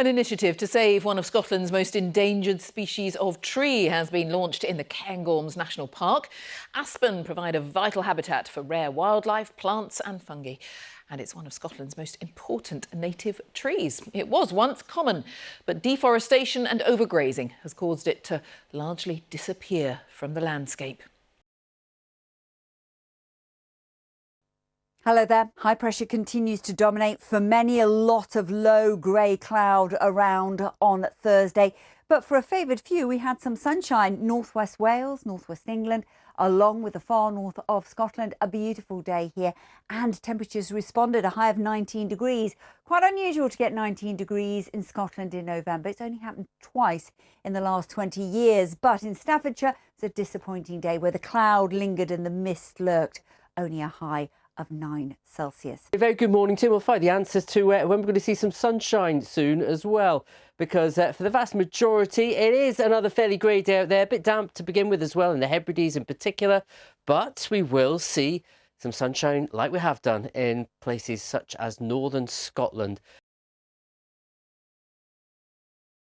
An initiative to save one of Scotland's most endangered species of tree has been launched in the Cairngorms National Park. Aspen provide a vital habitat for rare wildlife, plants and fungi. And it's one of Scotland's most important native trees. It was once common, but deforestation and overgrazing has caused it to largely disappear from the landscape. Hello there. High pressure continues to dominate. For many, a lot of low grey cloud around on Thursday. But for a favoured few, we had some sunshine. Northwest Wales, northwest England, along with the far north of Scotland. A beautiful day here. And temperatures responded, a high of 19 degrees. Quite unusual to get 19 degrees in Scotland in November. It's only happened twice in the last 20 years. But in Staffordshire, it's a disappointing day where the cloud lingered and the mist lurked. Only a high of 9 Celsius. A very good morning, Tim. We'll find the answers to when we're going to see some sunshine soon as well, because for the vast majority it is another fairly grey day out there, a bit damp to begin with as well, in the Hebrides in particular, but we will see some sunshine like we have done in places such as northern Scotland.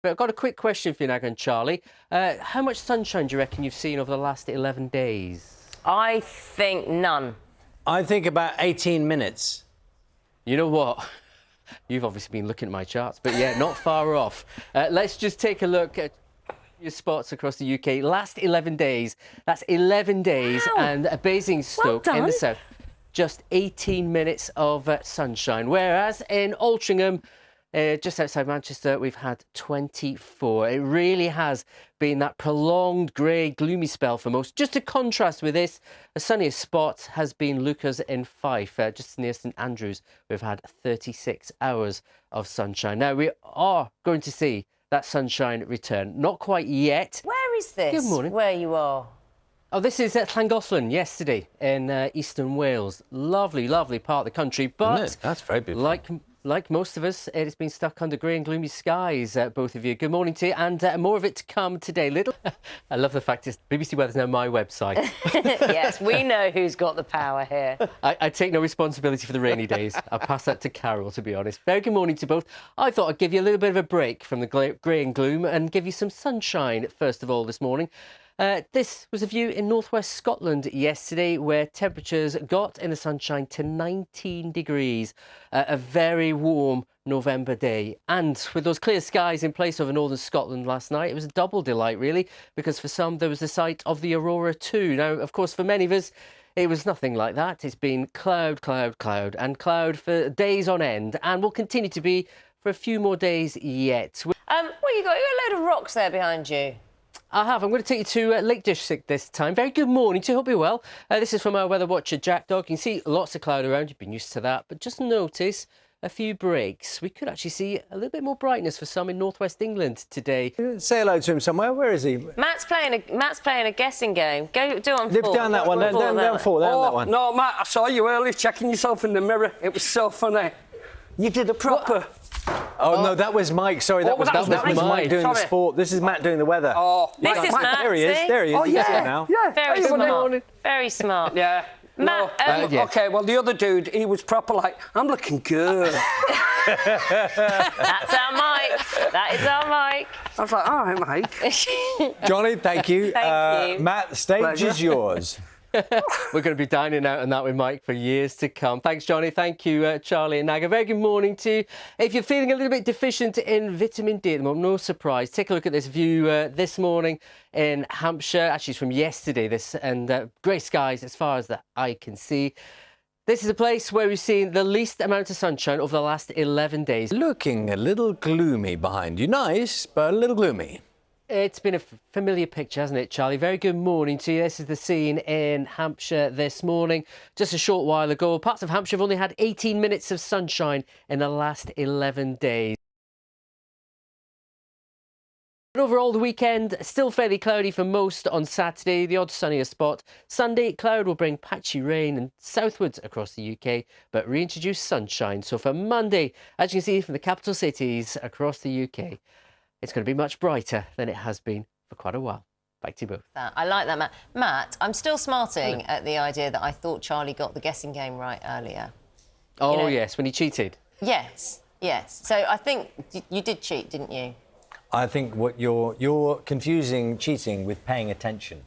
But I've got a quick question for you, Nag and Charlie. How much sunshine do you reckon you've seen over the last 11 days? I think none. I think about 18 minutes. You know what? You've obviously been looking at my charts, but yeah, not far off. Let's just take a look at your spots across the UK. Last 11 days, that's 11 days, wow. And Basingstoke in the south, just 18 minutes of sunshine. Whereas in Altrincham, just outside Manchester, we've had 24. It really has been that prolonged grey, gloomy spell for most. Just to contrast with this, a sunnier spot has been Lucas in Fife, just near St Andrews. We've had 36 hours of sunshine. Now, we are going to see that sunshine return. Not quite yet. Where is this? Good morning. Where you are? Oh, this is at Llangollen yesterday in eastern Wales. Lovely, lovely part of the country. But that's very beautiful. Like most of us, it has been stuck under grey and gloomy skies, both of you. Good morning to you, and more of it to come today. I love the fact it's BBC Weather's now my website. Yes, we know who's got the power here. I take no responsibility for the rainy days. I'll pass that to Carol, to be honest. Very good morning to both. I thought I'd give you a little bit of a break from the grey and gloom and give you some sunshine, first of all, this morning. This was a view in northwest Scotland yesterday, where temperatures got in the sunshine to 19 degrees. A very warm November day. And with those clear skies in place over northern Scotland last night, it was a double delight, really, because for some there was the sight of the aurora too. Now, of course, for many of us, it was nothing like that. It's been cloud, cloud, cloud and cloud for days on end, and will continue to be for a few more days yet. What you got? You got a load of rocks there behind you. I have. I'm going to take you to Lake District this time. Very good morning to you. Hope you're well. This is from our weather watcher, Jack Dog. You can see lots of cloud around. You've been used to that. But just notice a few breaks. We could actually see a little bit more brightness for some in northwest England today. Say hello to him somewhere. Where is he? Matt's playing a guessing game. Go do on Live four. down that one. Down four. Down that one. No, Matt, I saw you earlier checking yourself in the mirror. It was so funny. You did a proper... Oh, no, that was Mike. Sorry, that was Mike doing the sport. This is Matt doing the weather. Oh, this is Matt. There he is. There he is. Oh, yeah. He's now. Yeah. Very smart. Very smart. Yeah. Matt, no. OK, well, the other dude, he was proper like, I'm looking good. That's our Mike. That is our Mike. I was like, all right, Mike. Johnny, thank you. Thank you. Matt, the stage is yours. We're going to be dining out on that with Mike for years to come. Thanks, Johnny. Thank you, Charlie and Nag. A very good morning to you. If you're feeling a little bit deficient in vitamin D at the moment, no surprise. Take a look at this view this morning in Hampshire. Actually, it's from yesterday, this, and grey skies as far as the eye can see. This is a place where we've seen the least amount of sunshine over the last 11 days. Looking a little gloomy behind you. Nice, but a little gloomy. It's been a familiar picture, hasn't it, Charlie? Very good morning to you. This is the scene in Hampshire this morning. Just a short while ago, parts of Hampshire have only had 18 minutes of sunshine in the last 11 days. But overall, the weekend still fairly cloudy for most on Saturday, the odd sunnier spot. Sunday, cloud will bring patchy rain and southwards across the UK, but reintroduce sunshine. So for Monday, as you can see from the capital cities across the UK, it's going to be much brighter than it has been for quite a while. Back to you both. I like that, Matt. Matt, I'm still smarting at the idea that I thought Charlie got the guessing game right earlier. Oh, yes, when he cheated. Yes. Yes. So I think you did cheat, didn't you? I think what you're confusing cheating with paying attention.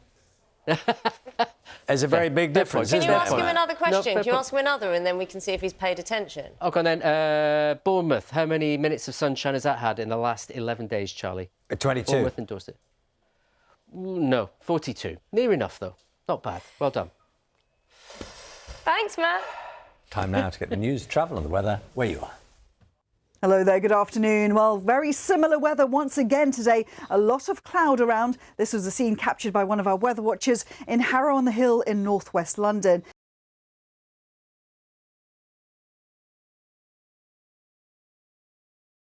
There's a very big difference. Can you isn't ask there? him another question? No, Can you ask him another and then we can see if he's paid attention? OK, then, Bournemouth. How many minutes of sunshine has that had in the last 11 days, Charlie? 22. Bournemouth and Dorset. No, 42. Near enough, though. Not bad. Well done. Thanks, Matt. Time now to get the news, travel and the weather where you are. Hello there, good afternoon. Well, very similar weather once again today. A lot of cloud around. This was a scene captured by one of our weather watchers in Harrow-on-the-Hill in northwest London.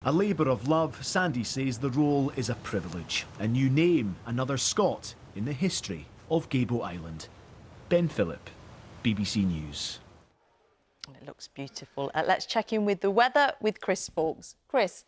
A labour of love, Sandy says the role is a privilege. A new name, another Scot in the history of Gable Island. Ben Phillip, BBC News. It looks beautiful. Let's check in with the weather with Chris Fawkes. Chris.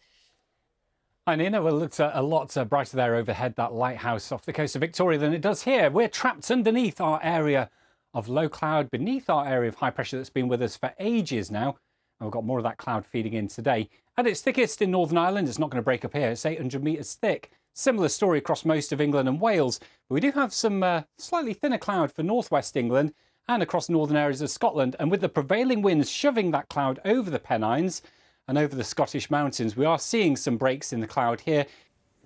Hi, Nina. Well, it looks a lot brighter there overhead, that lighthouse off the coast of Victoria, than it does here. We're trapped underneath our area of low cloud, beneath our area of high pressure that's been with us for ages now. And we've got more of that cloud feeding in today. At its thickest in Northern Ireland, it's not going to break up here. It's 800 metres thick. Similar story across most of England and Wales. But we do have some slightly thinner cloud for northwest England and across northern areas of Scotland. And with the prevailing winds shoving that cloud over the Pennines and over the Scottish mountains, we are seeing some breaks in the cloud here.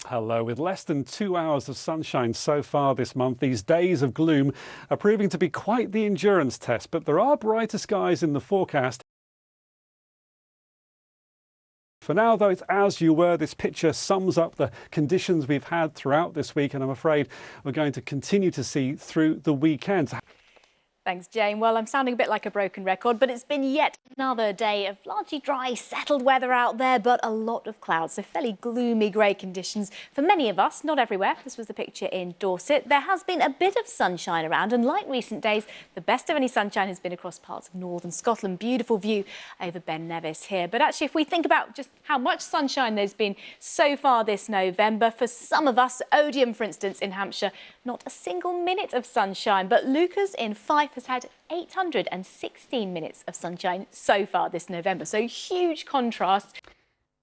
Hello. With less than 2 hours of sunshine so far this month, these days of gloom are proving to be quite the endurance test. But there are brighter skies in the forecast. For now, though, it's as you were. This picture sums up the conditions we've had throughout this week, and I'm afraid we're going to continue to see through the weekend. Thanks, Jane. Well, I'm sounding a bit like a broken record, but it's been yet another day of largely dry, settled weather out there, but a lot of clouds, so fairly gloomy grey conditions for many of us, not everywhere. This was the picture in Dorset. There has been a bit of sunshine around, and like recent days, the best of any sunshine has been across parts of northern Scotland. Beautiful view over Ben Nevis here. But actually, if we think about just how much sunshine there's been so far this November, for some of us, Odium, for instance, in Hampshire, not a single minute of sunshine, but Lucas in Fife has had 816 minutes of sunshine so far this November. So huge contrast.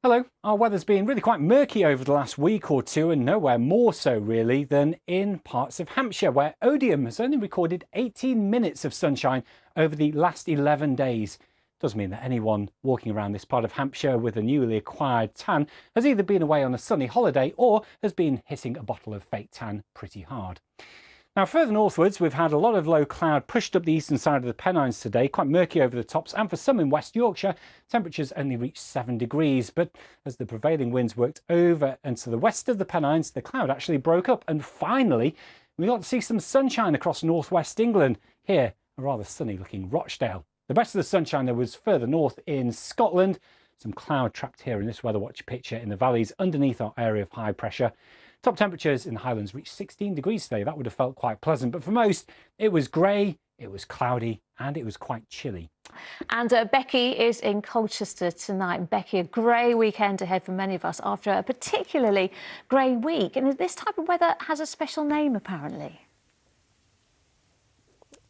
Hello. Our weather's been really quite murky over the last week or two, and nowhere more so really than in parts of Hampshire, where Odium has only recorded 18 minutes of sunshine over the last 11 days. Does mean that anyone walking around this part of Hampshire with a newly acquired tan has either been away on a sunny holiday or has been hitting a bottle of fake tan pretty hard. Now, further northwards, we've had a lot of low cloud pushed up the eastern side of the Pennines today, quite murky over the tops, and for some in West Yorkshire, temperatures only reached 7 degrees. But as the prevailing winds worked over and to the west of the Pennines, the cloud actually broke up, and finally, we got to see some sunshine across northwest England. Here, a rather sunny-looking Rochdale. The best of the sunshine there was further north in Scotland. Some cloud trapped here in this Weather Watch picture in the valleys underneath our area of high pressure. Top temperatures in the Highlands reached 16 degrees today. That would have felt quite pleasant. But for most, it was grey, it was cloudy, and it was quite chilly. And Becky is in Colchester tonight. Becky, a grey weekend ahead for many of us after a particularly grey week. And this type of weather has a special name, apparently.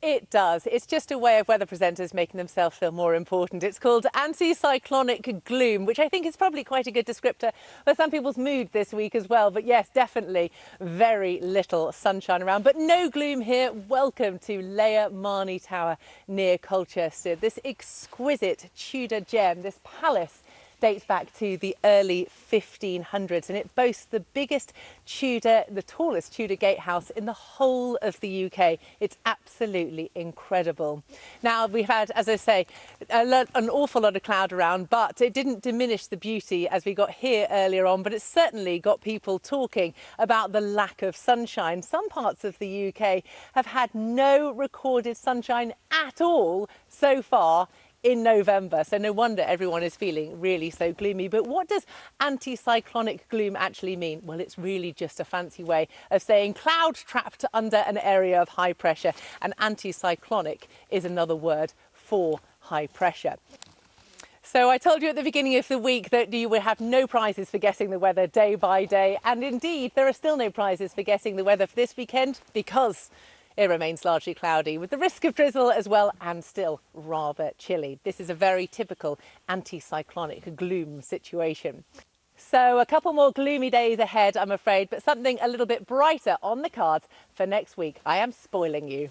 It does. It's just a way of weather presenters making themselves feel more important. It's called anticyclonic gloom, which I think is probably quite a good descriptor for some people's mood this week as well. But yes, definitely very little sunshine around, but no gloom here. Welcome to Leia Marney Tower near Colchester. This exquisite Tudor gem, this palace, dates back to the early 1500s, and it boasts the biggest Tudor, the tallest Tudor gatehouse in the whole of the UK. It's absolutely incredible. Now, we've had, as I say, an awful lot of cloud around, but it didn't diminish the beauty as we got here earlier on, but it certainly got people talking about the lack of sunshine. Some parts of the UK have had no recorded sunshine at all so far in November, so no wonder everyone is feeling really so gloomy. But what does anticyclonic gloom actually mean? Well, it's really just a fancy way of saying cloud trapped under an area of high pressure, and anticyclonic is another word for high pressure. So I told you at the beginning of the week that you would have no prizes for guessing the weather day by day, and indeed there are still no prizes for guessing the weather for this weekend, because It remains largely cloudy with the risk of drizzle as well, and still rather chilly. This is a very typical anticyclonic gloom situation. So a couple more gloomy days ahead, I'm afraid, but something a little bit brighter on the cards for next week. I am spoiling you.